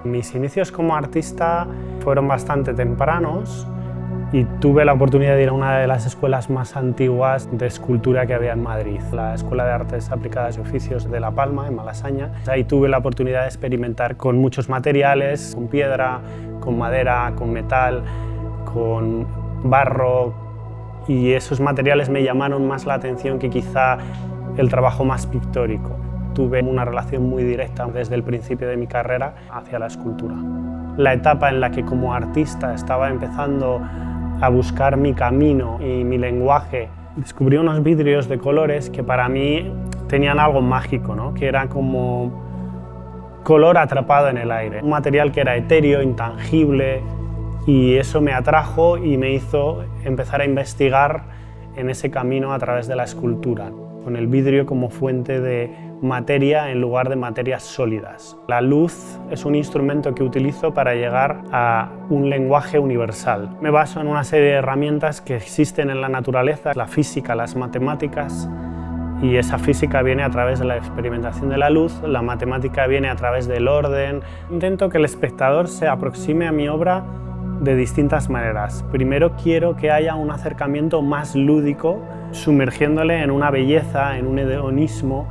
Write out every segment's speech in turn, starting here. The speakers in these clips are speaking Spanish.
Mis inicios como artista fueron bastante tempranos y tuve la oportunidad de ir a una de las escuelas más antiguas de escultura que había en Madrid, la Escuela de Artes Aplicadas y Oficios de La Palma, en Malasaña. Ahí tuve la oportunidad de experimentar con muchos materiales, con piedra, con madera, con metal, con barro, y esos materiales me llamaron más la atención que quizá el trabajo más pictórico. Tuve una relación muy directa desde el principio de mi carrera hacia la escultura. La etapa en la que como artista estaba empezando a buscar mi camino y mi lenguaje, descubrí unos vidrios de colores que para mí tenían algo mágico, ¿no? Que era como color atrapado en el aire, un material que era etéreo, intangible, y eso me atrajo y me hizo empezar a investigar en ese camino a través de la escultura, con el vidrio como fuente de materia en lugar de materias sólidas. La luz es un instrumento que utilizo para llegar a un lenguaje universal. Me baso en una serie de herramientas que existen en la naturaleza, la física, las matemáticas, y esa física viene a través de la experimentación de la luz, la matemática viene a través del orden. Intento que el espectador se aproxime a mi obra de distintas maneras. Primero quiero que haya un acercamiento más lúdico, sumergiéndole en una belleza, en un hedonismo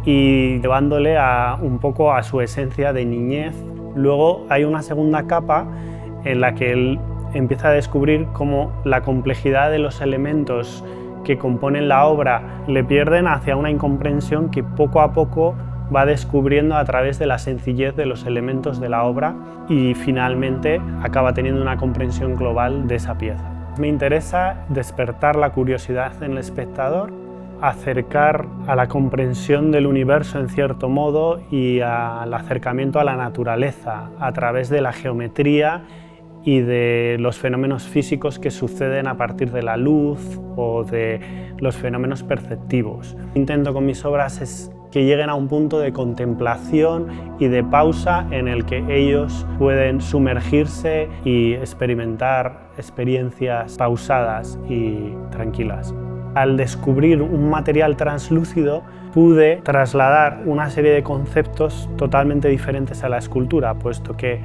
y llevándole un poco a su esencia de niñez. Luego hay una segunda capa en la que él empieza a descubrir cómo la complejidad de los elementos que componen la obra le pierden hacia una incomprensión que poco a poco va descubriendo a través de la sencillez de los elementos de la obra y finalmente acaba teniendo una comprensión global de esa pieza. Me interesa despertar la curiosidad en el espectador, acercar a la comprensión del universo en cierto modo y al acercamiento a la naturaleza a través de la geometría y de los fenómenos físicos que suceden a partir de la luz o de los fenómenos perceptivos. Intento con mis obras es que lleguen a un punto de contemplación y de pausa en el que ellos pueden sumergirse y experimentar experiencias pausadas y tranquilas. Al descubrir un material translúcido, pude trasladar una serie de conceptos totalmente diferentes a la escultura, puesto que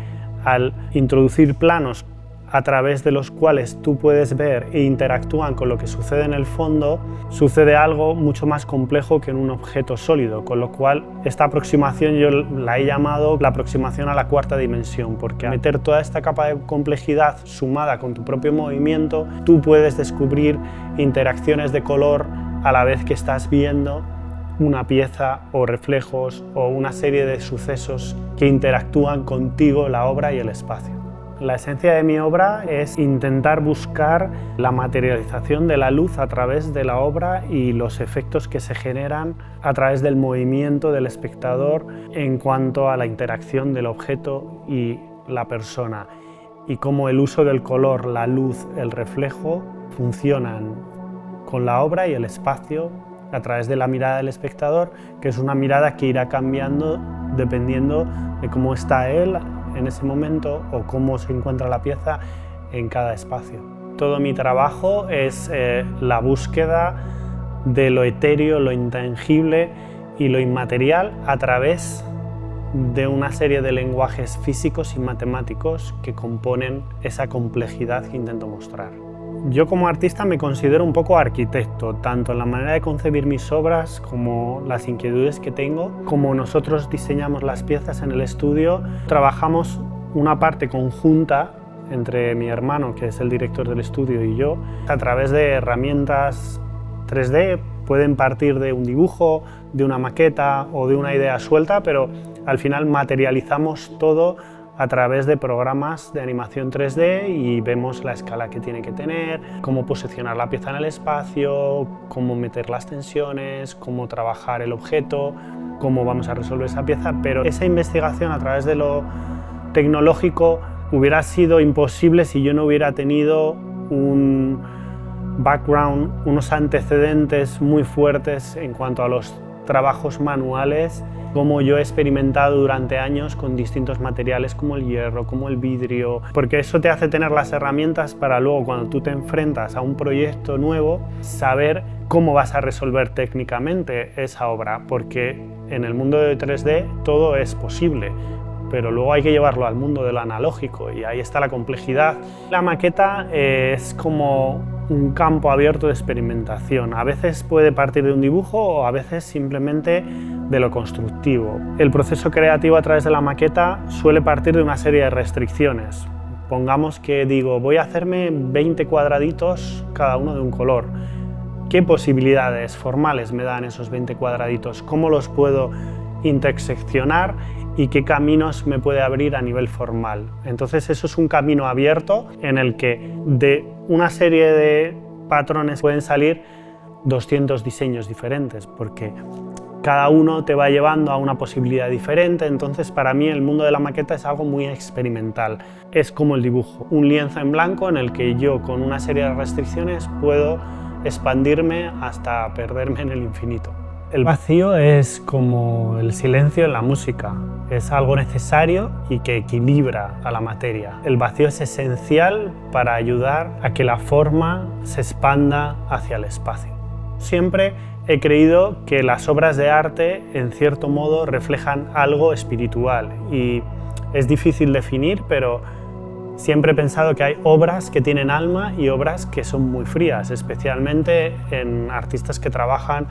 al introducir planos a través de los cuales tú puedes ver e interactúan con lo que sucede en el fondo, sucede algo mucho más complejo que en un objeto sólido, con lo cual esta aproximación yo la he llamado la aproximación a la cuarta dimensión, porque al meter toda esta capa de complejidad sumada con tu propio movimiento, tú puedes descubrir interacciones de color a la vez que estás viendo una pieza o reflejos o una serie de sucesos que interactúan contigo, la obra y el espacio. La esencia de mi obra es intentar buscar la materialización de la luz a través de la obra y los efectos que se generan a través del movimiento del espectador en cuanto a la interacción del objeto y la persona, y cómo el uso del color, la luz, el reflejo funcionan con la obra y el espacio a través de la mirada del espectador, que es una mirada que irá cambiando dependiendo de cómo está él en ese momento o cómo se encuentra la pieza en cada espacio. Todo mi trabajo es la búsqueda de lo etéreo, lo intangible y lo inmaterial a través de una serie de lenguajes físicos y matemáticos que componen esa complejidad que intento mostrar. Yo como artista me considero un poco arquitecto, tanto en la manera de concebir mis obras como las inquietudes que tengo. Como nosotros diseñamos las piezas en el estudio, trabajamos una parte conjunta entre mi hermano, que es el director del estudio, y yo, a través de herramientas 3D. Pueden partir de un dibujo, de una maqueta o de una idea suelta, pero al final materializamos todo a través de programas de animación 3D y vemos la escala que tiene que tener, cómo posicionar la pieza en el espacio, cómo meter las tensiones, cómo trabajar el objeto, cómo vamos a resolver esa pieza, pero esa investigación a través de lo tecnológico hubiera sido imposible si yo no hubiera tenido un background, unos antecedentes muy fuertes en cuanto a los trabajos manuales, como yo he experimentado durante años con distintos materiales como el hierro, como el vidrio, porque eso te hace tener las herramientas para luego, cuando tú te enfrentas a un proyecto nuevo, saber cómo vas a resolver técnicamente esa obra, porque en el mundo de 3D todo es posible, pero luego hay que llevarlo al mundo de lo analógico y ahí está la complejidad. La maqueta es como un campo abierto de experimentación. A veces puede partir de un dibujo o a veces simplemente de lo constructivo. El proceso creativo a través de la maqueta suele partir de una serie de restricciones. Pongamos que digo, voy a hacerme 20 cuadraditos, cada uno de un color. ¿Qué posibilidades formales me dan esos 20 cuadraditos? ¿Cómo los puedo interseccionar y qué caminos me puede abrir a nivel formal? Entonces eso es un camino abierto en el que de una serie de patrones pueden salir 200 diseños diferentes, porque cada uno te va llevando a una posibilidad diferente. Entonces para mí el mundo de la maqueta es algo muy experimental. Es como el dibujo, un lienzo en blanco en el que yo con una serie de restricciones puedo expandirme hasta perderme en el infinito. El vacío es como el silencio en la música, es algo necesario y que equilibra a la materia. El vacío es esencial para ayudar a que la forma se expanda hacia el espacio. Siempre he creído que las obras de arte, en cierto modo, reflejan algo espiritual y es difícil definir, pero siempre he pensado que hay obras que tienen alma y obras que son muy frías, especialmente en artistas que trabajan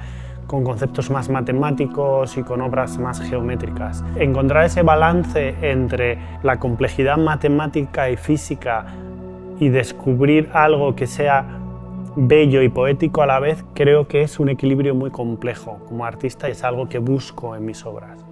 con conceptos más matemáticos y con obras más geométricas. Encontrar ese balance entre la complejidad matemática y física y descubrir algo que sea bello y poético a la vez, creo que es un equilibrio muy complejo. Como artista es algo que busco en mis obras.